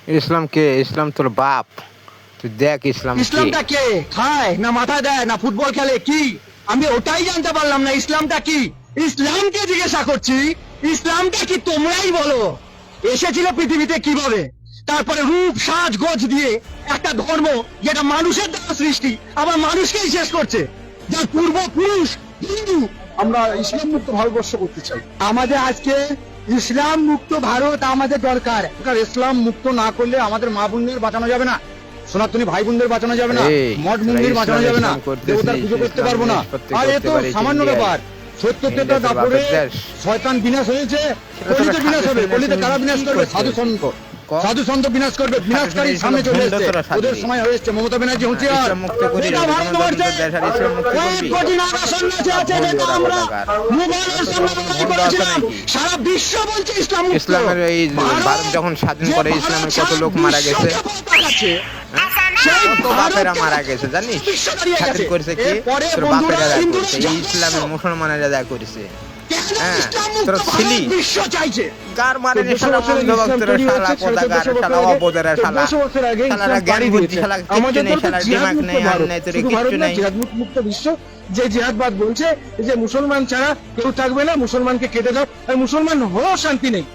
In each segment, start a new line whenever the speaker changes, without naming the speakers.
ইসলাম কে? ইসলাম তোর বাপ। তুই দেখ ইসলাম কে।
ইসলামটা কে? খায় না মাথা দেয় না ফুটবল খেলে? কি আমি ওটাই জানতে পারলাম না, ইসলামটা কি? ইসলামকে জিজ্ঞাসা করছি, ইসলামটা কি তোমরাই বলো। এসেছিল পৃথিবীতে কিভাবে, তারপরে রূপ সাজ গোজ দিয়ে একটা ধর্ম যেটা মানুষের দ্বারা সৃষ্টি আবার মানুষকেই শেষ করছে, যার পূর্বপুরুষ হিন্দু। আমরা ইসলাম মুক্ত ভারতবর্ষ করতে চাই। আমাদের আজকে ইসলাম মুক্ত ভারত আমাদের দরকার। ইসলাম মুক্ত না করলে আমাদের মা বোনদের বাঁচানো যাবে না, সনাতনী ভাই বোনদের বাঁচানো যাবে না, মঠ মন্দির বাঁচানো যাবে না, দেবতার পুজো করতে পারবো না। আর এ তো সামান্য ব্যাপার। সত্যতেটা দাপরে শয়তান বিনাশ হয়েছে, কলিতে বিনাশ হবে। কলিতে কারা বিনাশ করবে? সাধু সন্ত। সাধু সন্ত বিনাশ করবে। বিনাশকারী সামনে চলে এসেছে, ওদের সময় হয়েছে। মমতা ব্যানার্জি হুঁশিয়ার। সারা বিশ্ব বলছে ইসলাম মুক্ত।
ইসলামের এই ভারত যখন স্বাধীন করে ইসলামের কত লোক মারা গেছে, কত বাপেরা মারা গেছে জানিস? স্বাধীন করেছে কি? তোর বাপেরা যা করেছে, এই ইসলামের মুসলমানেরা যা করেছে। হ্যাঁ, তোরা ছিলি গার মারে শালা বন্ধভক্তরা, শালা কোদাগার, শালা অপদারা, শালারা জ্ঞান বুদ্ধি, শালা কিচ্ছু নেই, শালা দিমাগ নেই, আর নেই, তোর কিচ্ছু নেই।
মুক্ত বিশ্ব যে জিহাদবাদ বলছে যে মুসলমান ছাড়া কেউ থাকবে না, মুসলমানকে কেটে দাও। আর মুসলমান হয়েও শান্তি নেই।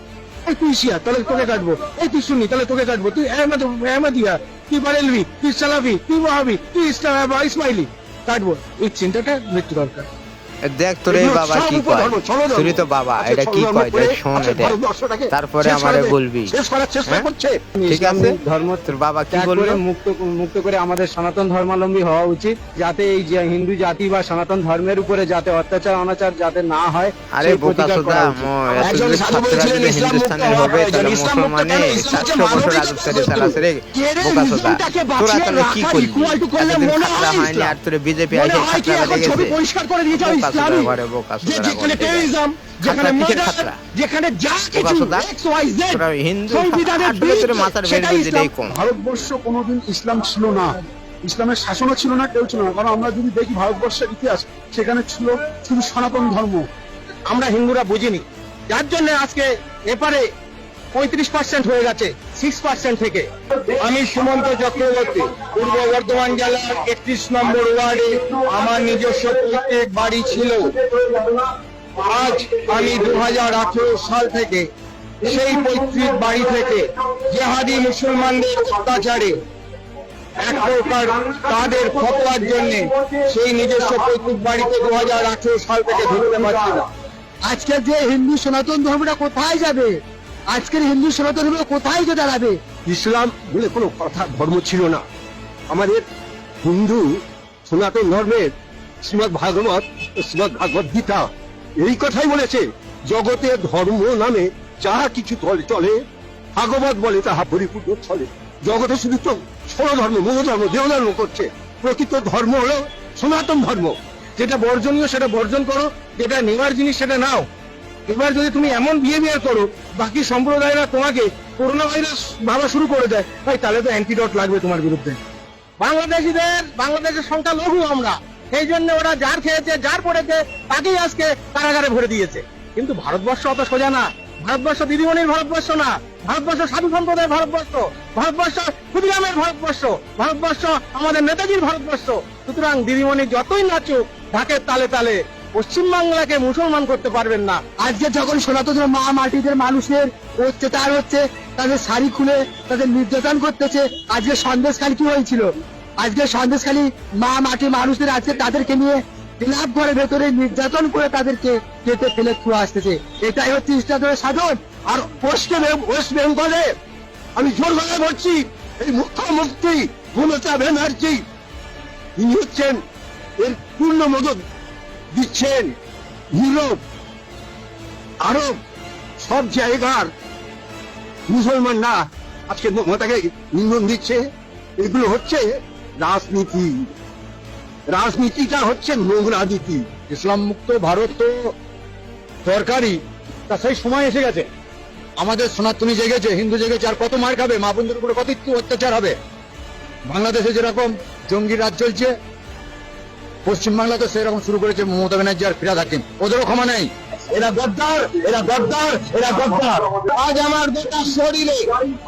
এই তুই শিয়া, তাহলে তোকে কাটবো। এই তুই সুন্নি, তাহলে তোকে কাটবো। তুই আহমদিয়া, তুই বারেলভি, তুই সালাফি, তুই ওয়াহাবি, তুই ইসমাইলি, কাটবো। এই চিন্তাটা মৃত্যু দরকার।
দেখ তোর এই বাবা কি কয়, তুই তো বাবা এটা কি কয় দেখ, শোন এটা, তারপরে আমারে বলবি। ঠিক আছে, ধর্ম তোর বাবা কি বললো?
মুক্ত করে আমাদের সনাতন ধর্মাবলম্বী হওয়া উচিত, যাতে এই যে হিন্দু জাতি বা সনাতন ধর্মের উপরে যাতে অত্যাচার অনাচার যাতে না হয়।
আরে বোকা সোদা, হিন্দুস্তানের হবে তাহলে মুসলমানে 400 বছর রাজত্বের চালাছে রে বোকা সোদা। তোরা তাহলে কি করবি? এতদিন খাতরা হয়নি আর তোর বিজেপি এসে খাতরা বেড়ে গেছে।
পরিষ্কার করে দিয়েছে ইসলাম, যেখানে টেররিজম, যেখানে মার্ডার, যেখানে যা কিছু XYZ সংবিধানের বিরুদ্ধে, সেটাই কম। ভারতবর্ষ কোনোদিন ইসলাম ছিল না, ইসলামের শাসনও ছিল না, কেউ ছিল না। কারণ আমরা যদি দেখি ভারতবর্ষের ইতিহাস, সেখানে ছিল শুধু সনাতন ধর্ম। আমরা হিন্দুরা বুঝিনি, যার জন্য আজকে এপারে 35% হয়ে গেছে 6% থেকে। আমি সুমন্ত চক্রবর্তী, পূর্ব বর্ধমান জেলার 31 নম্বর ওয়ার্ডে আমার নিজস্ব প্রত্যেক বাড়ি ছিল। আজ আমি 2018 সাল থেকে সেই পৈতৃক বাড়ি থেকে জেহাদি মুসলমানদের অত্যাচারে এক প্রকার তাদের ফতোয়ার জন্য সেই নিজস্ব পৈতৃক বাড়িতে 2018 সাল থেকে ঢুকতে পারছি না। আজকে যে হিন্দু সনাতন ধর্মটা কোথায় যাবে? আজকের হিন্দু সনাতন ধর্ম কোথায় যে দাঁড়াবে? ইসলাম বলে কোনো কথা ধর্ম ছিল না। আমাদের হিন্দু সনাতন ধর্মের শ্রীমদ ভাগবত, শ্রীমদ ভাগবত গীতা এই কথাই বলেছে, জগতে ধর্ম নামে যাহা কিছু চলে, ভাগবত বলে তাহা পরিপূর্ণ চলে। জগতে শুধু তো ষোলো ধর্ম, মূল ধর্ম, দেহ ধর্ম করছে। প্রকৃত ধর্ম হলো সনাতন ধর্ম। যেটা বর্জনীয় সেটা বর্জন করো, যেটা নেওয়ার জিনিস সেটা নাও। এবার যদি তুমি এমন বিহেভিয়ার করো, বাকি সম্প্রদায়রা তোমাকে করোনা ভাইরাস ভাবা শুরু করে দেয়, তাহলে তো অ্যান্টিডট লাগবে তোমার বিরুদ্ধে। বাংলাদেশের সংখ্যা লঘু আমরা, সেই জন্য ওরা যার খেয়েছে যার পড়েছে তাকেই আজকে কারাগারে ভরে দিয়েছে। কিন্তু ভারতবর্ষ অত সোজা না। ভারতবর্ষ দিদিমণির ভারতবর্ষ না, ভারতবর্ষ সাধু সম্প্রদায়ের ভারতবর্ষ, ভারতবর্ষ ক্ষুদিরামের ভারতবর্ষ, ভারতবর্ষ আমাদের নেতাজির ভারতবর্ষ। সুতরাং দিদিমণি যতই নাচুক ঢাকের তালে তালে, পশ্চিমবাংলাকে মুসলমান করতে পারবেন না। আজকে যখন সনাতন মা মাটিদের মানুষের অত্যাচার হচ্ছে, তাদের শাড়ি খুলে তাদের নির্যাতন করতেছে। আজকে সন্দেশখালী কি হয়েছিল? আজকে সন্দেশখালী মা মাটি মানুষদের আজকে তাদেরকে নিয়ে ক্লাব ঘরের ভেতরে নির্যাতন করে তাদেরকে কেটে ফেলে ছুঁয়ে আসতেছে। এটাই হচ্ছে ইসলামের সাধন। আর ওয়েস্ট বেঙ্গলে আমি জোর গলায় বলছি, এই মুখ্যমন্ত্রী মমতা ব্যানার্জি ইনি হচ্ছেন এর পূর্ণ মদত দিচ্ছেন। ইউরোপ, আরব সব জায়গার মুসলমানরা আজকে মমতাকে ইন্ধন দিচ্ছে। এগুলো হচ্ছে রাজনীতি, রাজনীতিটা হচ্ছে নোংরা নীতি। ইসলাম মুক্ত ভারত তো দরকারি, তা সেই সময় এসে গেছে। আমাদের সনাতনী জেগেছে, হিন্দু জেগেছে, আর কত মার খাবে? মা বোনদের উপরে কত অত্যাচার হবে? বাংলাদেশে যেরকম জঙ্গি রাজ চলছে, পশ্চিমবাংলা তো সেরকম শুরু করেছে মমতা ব্যানার্জি আর ফিরাদ হাকিম, ওদেরও ক্ষমা নেই। এরা গদ্দার, এরা গদ্দার, এরা গদ্দার। আজ আমার গোটা শরীরে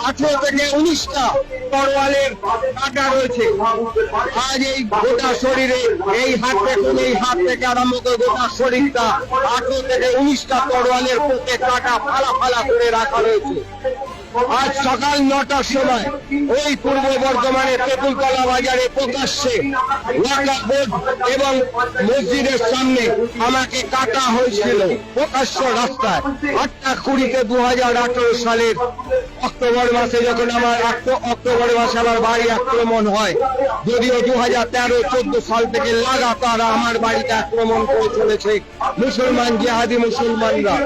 18 থেকে 19টা তরোয়ালের কাঁটা রয়েছে। আজ এই গোটা শরীরে এই হাত থেকে আরম্ভ করে গোটা শরীরটা 18 থেকে 19টা তরোয়ালের পোকে কাঁটা ফালা ফালা করে রাখা রয়েছে। আজ সকাল 9টার সময় ওই পূর্ব বর্ধমানে তেঁতুলতলা বাজারে প্রকাশ্যে ওয়াকফ বোর্ড এবং মসজিদের সামনে আমাকে কাটা হয়েছিল প্রকাশ্য রাস্তায়। 8টা 2018 সালের অক্টোবর মাসে যখন অক্টোবর মাসে আমার বাড়ি আক্রমণ হয়, যদিও 2013-14 সাল থেকে লাগাতার আমার বাড়িতে আক্রমণ করে চলেছে মুসলমান জিহাদি মুসলমানরা।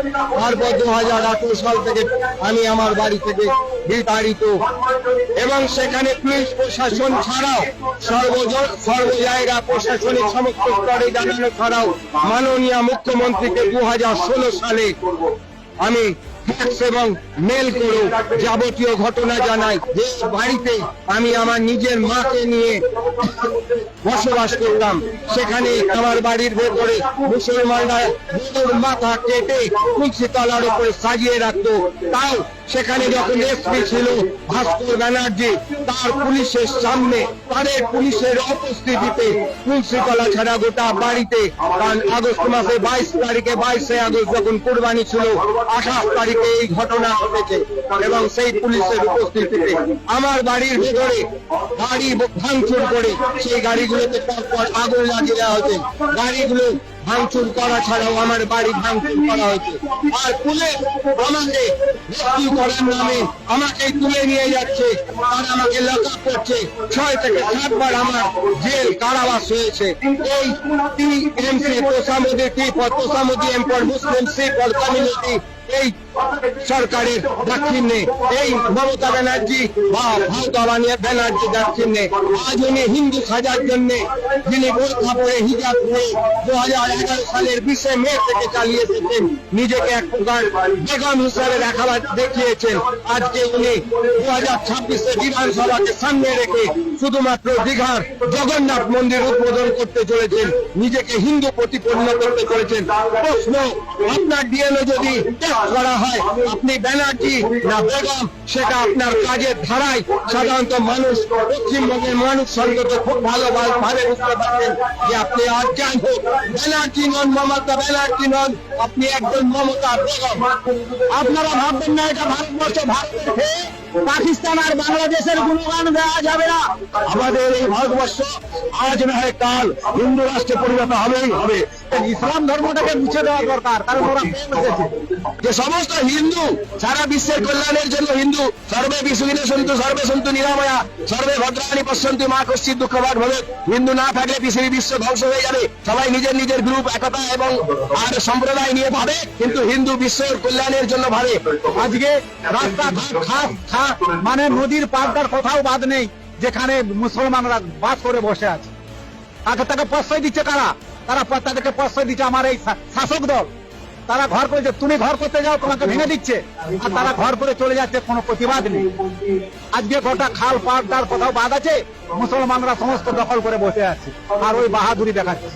তারপর 2018 সাল থেকে আমি আমার বাড়ি থেকে বিতাড়িত, এবং সেখানে পুলিশ প্রশাসন ছাড়াও সর্ব জায়গা প্রশাসনিক সমস্ত স্তরে জানানো ছাড়াও মাননীয় মুখ্যমন্ত্রীকে 2016 সালে আমি ফ্যাক্স এবং মেল করে যাবতীয় ঘটনা জানাই যে বাড়িতে আমি আমার নিজের মাকে নিয়ে বসবাস করতাম। সেখানে আমার বাড়ির ভেতরে মুসলমানরা গরুর মাথা কেটে তুলসী তলার উপরে সাজিয়ে রাখতো। তাও সেখানে যখন এসপি ছিল ভাস্কর ব্যানার্জি, তার পুলিশের সামনে তাদের পুলিশের উপস্থিতিতে তুলসী তলা ছাড়া গোটা বাড়িতে, কারণ আগস্ট মাসে 22 আগস্ট যখন কুরবানি ছিল, 28 তারিখে এই ঘটনা ঘটেছে, এবং সেই পুলিশের উপস্থিতিতে আমার বাড়ির ভেতরে গাড়ি ভাঙচুর করে সেই গাড়িগুলোতে পরপর আগুন লাগিয়ে দেওয়া হয়েছে। গাড়িগুলো ভাঙচুর করা ছাড়াও আমার বাড়ি ভাঙচুর করা হয়েছে। আর পুলিশ আমাকে রেস্কিউ করার নামে আমাকে তুলে নিয়ে যাচ্ছে, আর আমাকে লকআপ করছে। 6 থেকে 7 বার আমার জেল কারাবাস হয়েছে। এই টিএমসি তোষামুদ্দি এম্পায়ার মুসলিম সিপল কমিউনিটি এই সরকারের দাক্ষিণ্যে, এই মমতা ব্যানার্জি বা মমতা ব্যানার্জি দাক্ষিণ্যে আজ উনি হিন্দু সাজার জন্য যিনি বোরখা পরে হিজাব পরে 2011 সালের 20 মে থেকে চালিয়ে এসেছেন, নিজেকে এক প্রকার বেগম হিসাবে দেখিয়েছেন। আজকে উনি 2026 বিধানসভাকে সামনে রেখে শুধুমাত্র দীঘার জগন্নাথ মন্দির উদ্বোধন করতে চলেছেন, নিজেকে হিন্দু প্রতিপন্ন করতে চলেছেন। প্রশ্ন, আপনার ডিএনএ যদি করা হয় আপনি ব্যানার্জি না বেগম, সেটা আপনার কাজের ধারায় সাধারণত মানুষ, পশ্চিমবঙ্গের মানুষ সঙ্গত খুব ভালোভাবে বুঝতে পারছেন যে আপনি আর যাই হোক ব্যানার্জি নন, মমতা ব্যানার্জি নন, আপনি একজন মমতা বেগম। আপনারা ভাববেন না এটা ভারতবর্ষ, ভারতের খেয়ে পাকিস্তান আর বাংলাদেশের গুণগান দেওয়া যাবে না। আমাদের এই ভারতবর্ষ আজ না হয় কাল হিন্দু রাষ্ট্রে পরিণত হবেই হবে। ইসলাম ধর্মটাকে মুছে দেওয়া দরকার, কারণ ওরা যে সমস্ত হিন্দু সারা বিশ্বের কল্যাণের জন্য হিন্দু সর্বে বিশ্বজিনে সন্তু সর্বে সন্তু নিরাময়া সর্বে ভদ্রাণী পশ্যন্তু মা কশ্চিৎ দুঃখভাগ ভবে। হিন্দু না থাকলে পৃথিবী বিশ্ব ধ্বংস হয়ে যাবে। সবাই নিজের নিজের গ্রুপ একতা এবং আর সম্প্রদায় নিয়ে ভাবে, কিন্তু হিন্দু বিশ্বের কল্যাণের জন্য ভাবে। আজকে রাস্তাঘাট মানে নদীর পাড়টার কোথাও বাদ নেই যেখানে মুসলমানরা বাস করে বসে আছে। তাকে প্রশ্রয় দিচ্ছে কারা? তাদেরকে প্রশ্রয় দিচ্ছে আমার এই শাসক দল। তারা ঘর করেছে, তুমি ঘর করতে যাও তোমাকে ভেঙে দিচ্ছে, আর তারা ঘর করে চলে যাচ্ছে, কোনো প্রতিবাদ নেই। আজকে গোটা খাল পাড়টার কোথাও বাদ আছে, মুসলমানরা সমস্ত দখল করে বসে আছে আর ওই বাহাদুরি দেখাচ্ছে।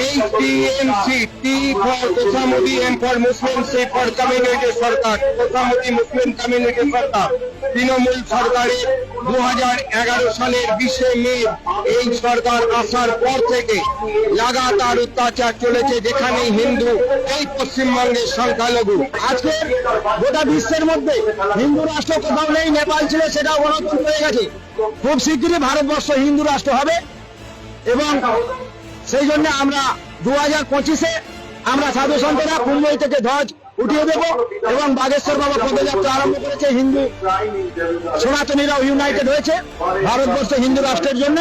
এই টিএমসি, টি ফর তোষামুদ্দি, M for Muslim, C for community সরকার, তোষামুদ্দি মুসলিম কমিউনিটি সরকার, তৃণমূল সরকারের 2011 সালের 20 মে এই সরকার আসার পর থেকে লাগাতার অত্যাচার চলেছে, যেখানে হিন্দু এই পশ্চিমবঙ্গের সংখ্যালঘু। আজকে গোটা বিশ্বের মধ্যে হিন্দু রাষ্ট্র কোথাও নেই, নেপাল ছিল সেটাও গণতন্ত্র হয়ে গেছে। খুব শীঘ্রই ভারতবর্ষ হিন্দু রাষ্ট্র হবে, এবং সেই জন্য আমরা 2025-এ আমরা সাধু সন্তরা কুম্ভই থেকে ধ্বজ উঠিয়ে দেব, এবং বাগেশ্বর বাবা পদযাত্রা আরম্ভ করেছে। হিন্দু সনাতনীরাও ইউনাইটেড হয়েছে ভারতবর্ষে হিন্দু রাষ্ট্রের জন্য।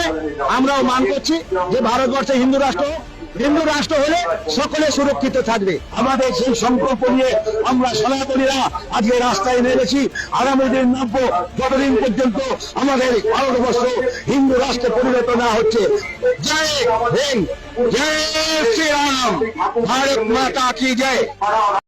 আমরাও মান করছি যে ভারতবর্ষে হিন্দু রাষ্ট্র হলে সকলে সুরক্ষিত থাকবে। আমাদের সেই সংকল্প নিয়ে আমরা সনাতনীরা আজকে রাস্তায় নেমেছি। আগামী দিন নামব যতদিন পর্যন্ত আমাদের ভারতবর্ষ হিন্দু রাষ্ট্রে পরিণত না হচ্ছে। জয় হিন্দ, জয় শ্রীরাম, ভারত মাতা কি জয়।